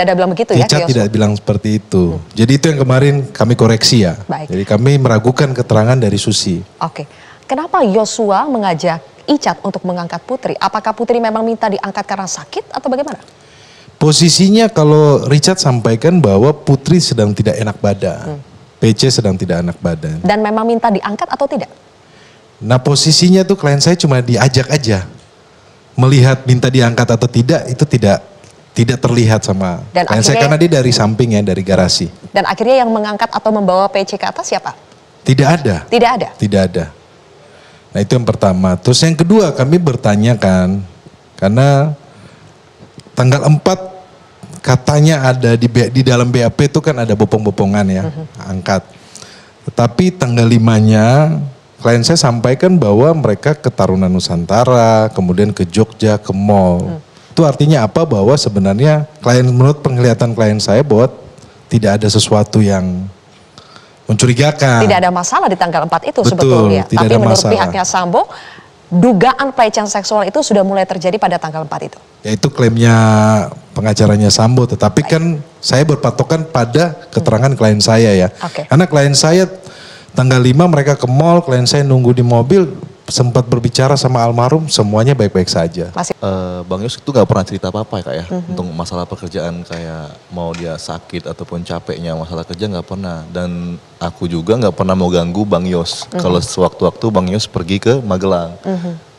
Tidak ada bilang begitu ya? Richard tidak bilang seperti itu. Jadi itu yang kemarin kami koreksi ya. Baik. Jadi kami meragukan keterangan dari Susi. Oke. Kenapa Yosua mengajak Icat untuk mengangkat Putri? Apakah Putri memang minta diangkat karena sakit atau bagaimana? Posisinya kalau Richard sampaikan bahwa Putri sedang tidak enak badan. PC sedang tidak enak badan. Dan memang minta diangkat atau tidak? Nah posisinya tuh klien saya cuma diajak aja. Melihat minta diangkat atau tidak itu tidak terlihat sama Dan klien saya karena dia dari samping ya, dari garasi. Dan akhirnya yang mengangkat atau membawa PC ke atas siapa? Tidak ada. Tidak ada? Tidak ada. Nah itu yang pertama. Terus yang kedua kami bertanya kan, karena tanggal 4 katanya ada di dalam BAP itu kan ada bopong-bopongan ya, angkat. Tetapi tanggal 5-nya klien saya sampaikan bahwa mereka ke Taruna Nusantara, kemudian ke Jogja, ke mall. Itu artinya apa? Bahwa sebenarnya menurut penglihatan klien saya bahwa tidak ada sesuatu yang mencurigakan. Tidak ada masalah di tanggal 4 itu. Betul, sebetulnya. tidak Tapi ada menurut masalah. pihaknya Sambo, dugaan pelecehan seksual itu sudah mulai terjadi pada tanggal 4 itu. Ya itu klaimnya pengacaranya Sambo, tetapi kan saya berpatokan pada keterangan klien saya ya. Oke. Karena klien saya tanggal 5 mereka ke mall, klien saya nunggu di mobil, sempat berbicara sama almarhum, semuanya baik-baik saja. Masih. Bang Yos itu gak pernah cerita apa-apa ya kak ya, untuk masalah pekerjaan kayak mau dia sakit ataupun capeknya masalah kerja gak pernah. Dan aku juga gak pernah mau ganggu Bang Yos kalau sewaktu-waktu Bang Yos pergi ke Magelang.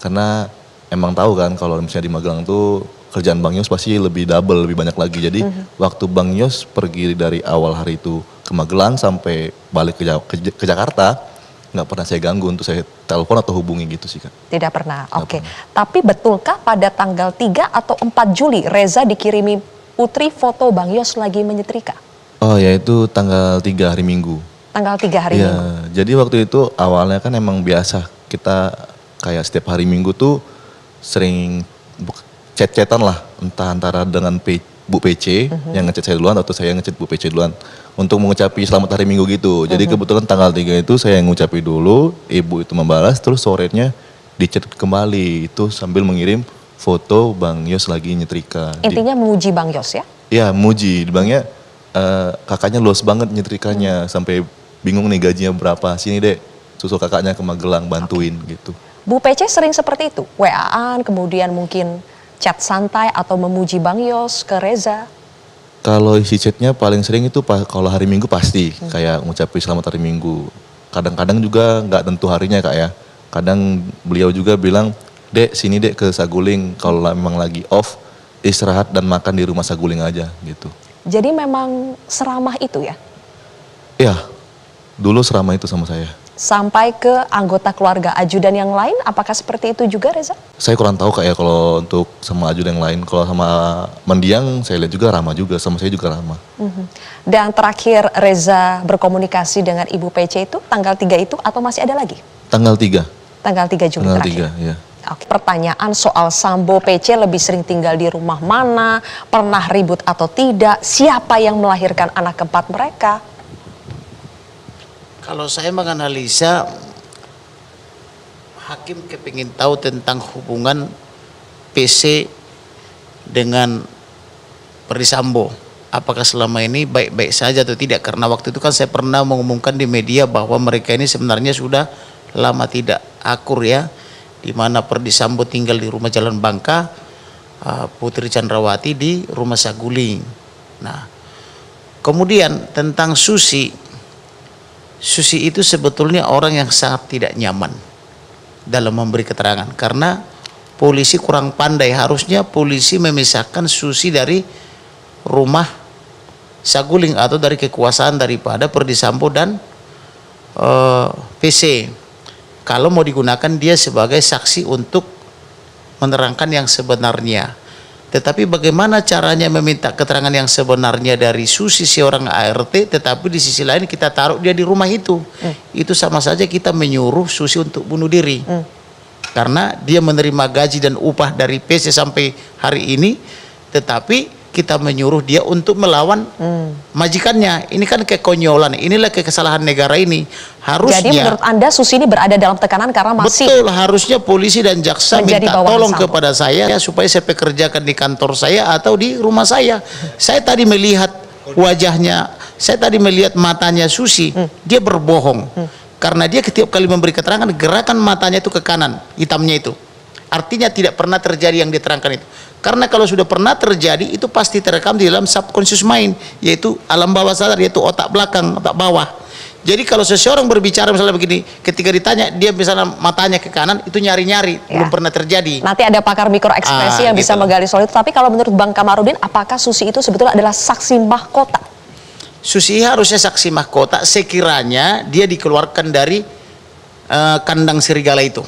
Karena emang tahu kan kalau misalnya di Magelang tuh kerjaan Bang Yos pasti lebih double, lebih banyak lagi. Jadi waktu Bang Yos pergi dari awal hari itu ke Magelang sampai balik ke Jakarta, nggak pernah saya ganggu untuk saya telepon atau hubungi gitu sih Kak. Tidak pernah, oke. Tapi betulkah pada tanggal 3 atau 4 Juli Reza dikirimi Putri foto Bang Yos lagi menyetrika? Oh ya itu tanggal 3 hari Minggu. Tanggal 3 hari Iya, Minggu? jadi waktu itu awalnya kan emang biasa kita kayak setiap hari Minggu tuh sering chat-chatan lah, entah antara dengan Bu PC yang ngechat saya duluan atau saya ngechat Bu PC duluan untuk mengucapi selamat hari Minggu gitu. Jadi kebetulan tanggal 3 itu saya yang ngucapi dulu, ibu itu membalas, terus sorenya di-chat kembali itu sambil mengirim foto Bang Yos lagi nyetrika. Intinya memuji Bang Yos ya? Iya, muji. Bangnya kakaknya luas banget nyetrikanya sampai bingung nih gajinya berapa. Sini dek, susul kakaknya ke Magelang bantuin gitu. Bu PC sering seperti itu? WA-an kemudian mungkin chat santai atau memuji Bang Yos ke Reza? Kalau isi chatnya paling sering itu kalau hari Minggu pasti kayak ngucapin selamat hari Minggu. Kadang-kadang juga nggak tentu harinya Kak ya. Kadang beliau juga bilang, dek sini dek ke Saguling kalau memang lagi off istirahat dan makan di rumah Saguling aja gitu. Jadi memang seramah itu ya? Iya, dulu seramah itu sama saya. Sampai ke anggota keluarga ajudan yang lain, apakah seperti itu juga Reza? Saya kurang tahu Kak ya kalau untuk sama ajudan yang lain. Kalau sama mendiang saya lihat juga ramah juga, sama saya juga ramah. Dan terakhir Reza berkomunikasi dengan Ibu PC itu tanggal 3 itu atau masih ada lagi? Tanggal 3. Tanggal 3 Juli Tanggal terakhir? 3, ya. Oke. Pertanyaan soal Sambo PC lebih sering tinggal di rumah mana, pernah ribut atau tidak, siapa yang melahirkan anak keempat mereka? Kalau saya menganalisa, hakim kepingin tahu tentang hubungan PC dengan Ferdy Sambo. Apakah selama ini baik-baik saja atau tidak? Karena waktu itu kan saya pernah mengumumkan di media bahwa mereka ini sebenarnya sudah lama tidak akur ya. Di mana Ferdy Sambo tinggal di rumah Jalan Bangka, Putri Chandrawati di rumah Saguling. Nah, kemudian tentang Susi itu sebetulnya orang yang sangat tidak nyaman dalam memberi keterangan karena polisi kurang pandai. Harusnya polisi memisahkan Susi dari rumah Saguling atau dari kekuasaan daripada Ferdy Sambo dan PC. Kalau mau digunakan dia sebagai saksi untuk menerangkan yang sebenarnya. Tetapi bagaimana caranya meminta keterangan yang sebenarnya dari Susi seorang ART, tetapi di sisi lain kita taruh dia di rumah itu. Itu sama saja kita menyuruh Susi untuk bunuh diri. Karena dia menerima gaji dan upah dari PC sampai hari ini, tetapi kita menyuruh dia untuk melawan majikannya. Ini kan kekonyolan, inilah kesalahan negara ini. Harusnya. Jadi menurut Anda Susi ini berada dalam tekanan karena masih betul, harusnya polisi dan jaksa menjadi minta bawahan tolong Sambo kepada saya supaya saya pekerjakan di kantor saya atau di rumah saya. Saya tadi melihat wajahnya, saya tadi melihat matanya Susi, dia berbohong. Karena dia setiap kali memberi keterangan, gerakan matanya itu ke kanan, hitamnya itu. Artinya tidak pernah terjadi yang diterangkan itu. Karena kalau sudah pernah terjadi, itu pasti terekam di dalam subconscious mind, yaitu alam bawah sadar, yaitu otak belakang, otak bawah. Jadi kalau seseorang berbicara misalnya begini, ketika ditanya dia misalnya matanya ke kanan, itu nyari-nyari, belum pernah terjadi. Nanti ada pakar mikroekspresi yang bisa gitu. menggali soal itu. Tapi kalau menurut Bang Kamarudin, apakah Susi itu sebetulnya adalah saksi mahkota? Susi harusnya saksi mahkota sekiranya dia dikeluarkan dari kandang serigala itu.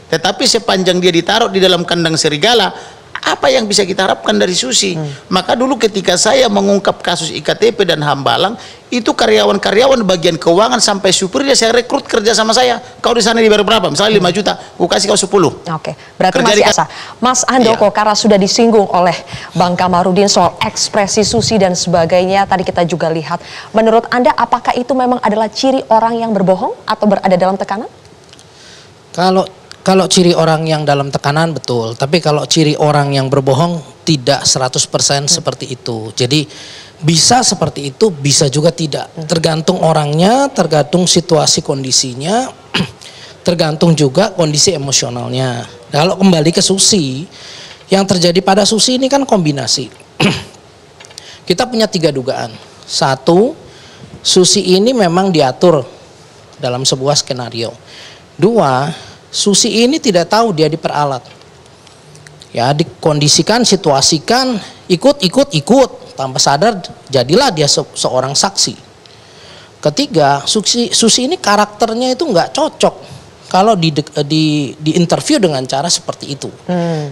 Tetapi sepanjang dia ditaruh di dalam kandang serigala, apa yang bisa kita harapkan dari Susi? Maka dulu ketika saya mengungkap kasus IKTP dan Hambalang, itu karyawan-karyawan bagian keuangan sampai supirnya saya rekrut kerja sama saya. Kau di sana dibayar berapa? Misalnya 5 juta, aku kasih kau 10. Oke, berarti Kerja masih di asa. Mas Handoko, karena sudah disinggung oleh Bang Kamarudin soal ekspresi Susi dan sebagainya, tadi kita juga lihat. Menurut Anda, apakah itu memang adalah ciri orang yang berbohong atau berada dalam tekanan? Kalau ciri orang yang dalam tekanan betul, tapi kalau ciri orang yang berbohong tidak 100% seperti itu. Jadi bisa seperti itu, bisa juga tidak. Tergantung orangnya, tergantung situasi kondisinya, tergantung juga kondisi emosionalnya. Kalau kembali ke Susi, yang terjadi pada Susi ini kan kombinasi. Kita punya 3 dugaan. 1, Susi ini memang diatur dalam sebuah skenario. 2, Susi ini tidak tahu dia diperalat. Ya, dikondisikan, situasikan, ikut, tanpa sadar jadilah dia seorang saksi. Ketiga, Susi ini karakternya itu nggak cocok kalau di interview dengan cara seperti itu.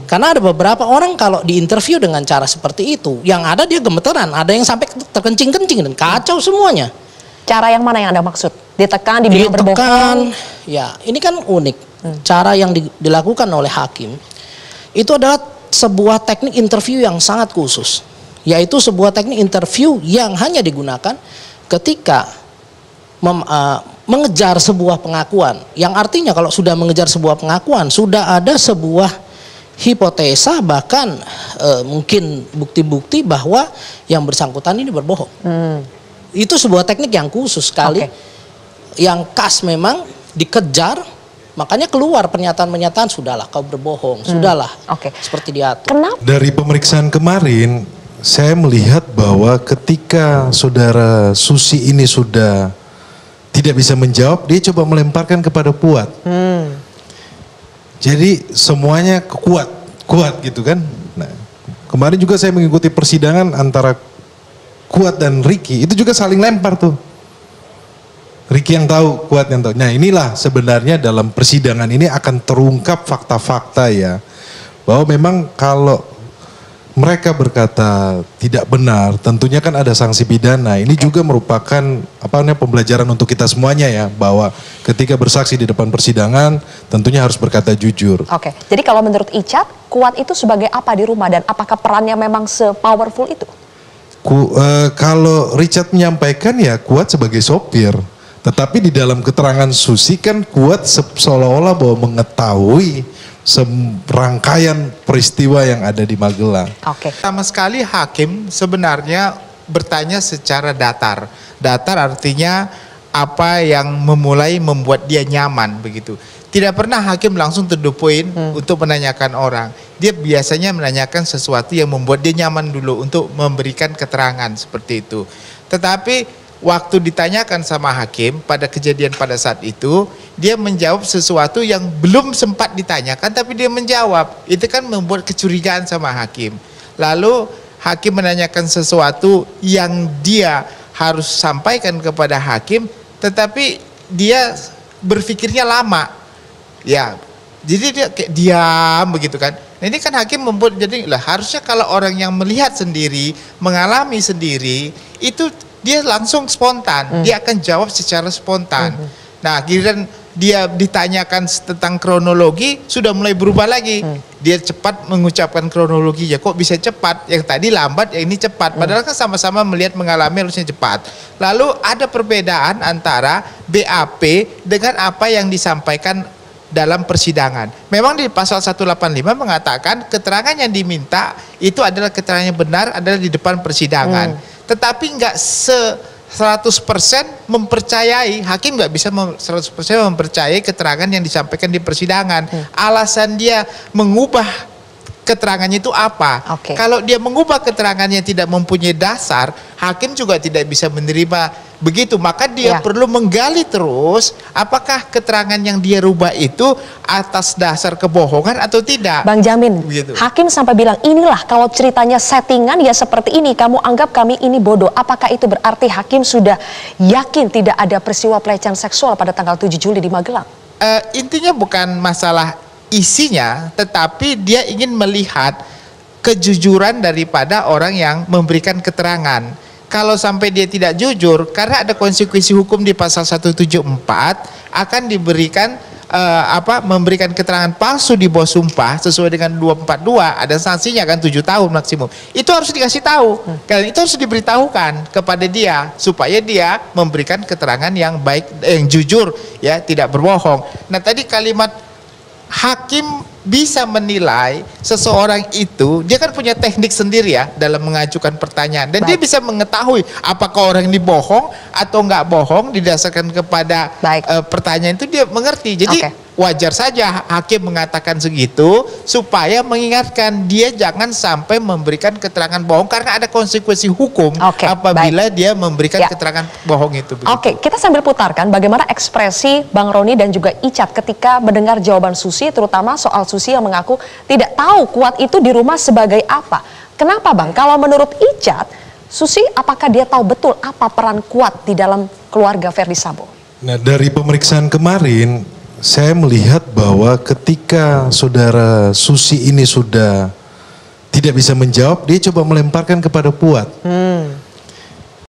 Karena ada beberapa orang kalau di interview dengan cara seperti itu, yang ada dia gemeteran, ada yang sampai terkencing-kencing dan kacau semuanya. Cara yang mana yang Anda maksud? Ditekan, dibilang berbohong? Ya, ini kan unik. Cara yang dilakukan oleh hakim itu adalah sebuah teknik interview yang sangat khusus, yaitu sebuah teknik interview yang hanya digunakan ketika mengejar sebuah pengakuan, yang artinya kalau sudah mengejar sebuah pengakuan sudah ada sebuah hipotesa, bahkan mungkin bukti-bukti bahwa yang bersangkutan ini berbohong. Itu sebuah teknik yang khusus sekali, yang khas memang dikejar. Makanya keluar pernyataan-pernyataan, sudahlah kau berbohong, sudahlah, seperti diatur. Kenapa? Dari pemeriksaan kemarin, saya melihat bahwa ketika saudara Susi ini sudah tidak bisa menjawab, dia coba melemparkan kepada Puat. Jadi semuanya kuat gitu kan. Nah, kemarin juga saya mengikuti persidangan antara Kuat dan Ricky, itu juga saling lempar tuh. Ricky yang tahu, Kuat yang tahu. Nah, inilah sebenarnya dalam persidangan ini akan terungkap fakta-fakta ya. Bahwa memang kalau mereka berkata tidak benar, tentunya kan ada sanksi pidana. Ini juga merupakan pembelajaran untuk kita semuanya ya, bahwa ketika bersaksi di depan persidangan tentunya harus berkata jujur. Oke, jadi kalau menurut Icat, Kuat itu sebagai apa di rumah dan apakah perannya memang se-powerful itu? Kalau Richard menyampaikan ya Kuat sebagai sopir. Tetapi di dalam keterangan Susi kan Kuat seolah-olah bahwa mengetahui serangkaian peristiwa yang ada di Magelang. Sama sekali hakim sebenarnya bertanya secara datar. Datar artinya apa yang membuat dia nyaman begitu. Tidak pernah hakim langsung to the point untuk menanyakan orang. Dia biasanya menanyakan sesuatu yang membuat dia nyaman dulu untuk memberikan keterangan seperti itu. Tetapi waktu ditanyakan sama hakim pada kejadian pada saat itu, dia menjawab sesuatu yang belum sempat ditanyakan tapi dia menjawab. Itu kan membuat kecurigaan sama hakim. Lalu hakim menanyakan sesuatu yang dia harus sampaikan kepada hakim, tetapi dia berpikirnya lama. Ya, jadi dia kayak diam begitu kan. Nah, ini kan hakim membuat jadi harusnya kalau orang yang melihat sendiri, mengalami sendiri, itu dia langsung spontan, dia akan jawab secara spontan. Nah, giliran dia ditanyakan tentang kronologi sudah mulai berubah lagi. Dia cepat mengucapkan kronologinya, kok bisa cepat? Yang tadi lambat, yang ini cepat. Padahal kan sama-sama melihat mengalami harusnya cepat. Lalu ada perbedaan antara BAP dengan apa yang disampaikan dalam persidangan. Memang di pasal 185 mengatakan keterangan yang diminta itu adalah keterangan yang benar adalah di depan persidangan. Tetapi nggak 100% mempercayai, hakim nggak bisa 100% mempercayai keterangan yang disampaikan di persidangan. Alasan dia mengubah keterangannya itu apa? Kalau dia mengubah keterangannya tidak mempunyai dasar, hakim juga tidak bisa menerima begitu. Maka dia perlu menggali terus apakah keterangan yang dia rubah itu atas dasar kebohongan atau tidak. Bang Jamin, Begitu. hakim sampai bilang inilah kalau ceritanya settingan ya seperti ini, kamu anggap kami ini bodoh. Apakah itu berarti hakim sudah yakin tidak ada peristiwa pelecehan seksual pada tanggal 7 Juli di Magelang? Intinya bukan masalah isinya, tetapi dia ingin melihat kejujuran daripada orang yang memberikan keterangan. Kalau sampai dia tidak jujur, karena ada konsekuensi hukum di pasal 174 akan diberikan memberikan keterangan palsu di bawah sumpah sesuai dengan 242, ada sanksinya kan 7 tahun maksimum. Itu harus dikasih tahu. Dan itu harus diberitahukan kepada dia supaya dia memberikan keterangan yang baik, yang jujur, ya, tidak berbohong. Nah, tadi kalimat hakim bisa menilai seseorang itu, dia kan punya teknik sendiri ya dalam mengajukan pertanyaan, dan dia bisa mengetahui apakah orang ini bohong atau nggak bohong didasarkan kepada pertanyaan itu, dia mengerti. Jadi wajar saja hakim mengatakan segitu supaya mengingatkan dia jangan sampai memberikan keterangan bohong karena ada konsekuensi hukum apabila dia memberikan keterangan bohong itu. Oke, kita sambil putarkan bagaimana ekspresi Bang Roni dan juga Icat ketika mendengar jawaban Susi, terutama soal Susi yang mengaku tidak tahu Kuat itu di rumah sebagai apa. Kenapa Bang? Kalau menurut Icat, Susi apakah dia tahu betul apa peran Kuat di dalam keluarga Verdi Sambo? Nah, dari pemeriksaan kemarin saya melihat bahwa ketika saudara Susi ini sudah tidak bisa menjawab, dia coba melemparkan kepada Puat.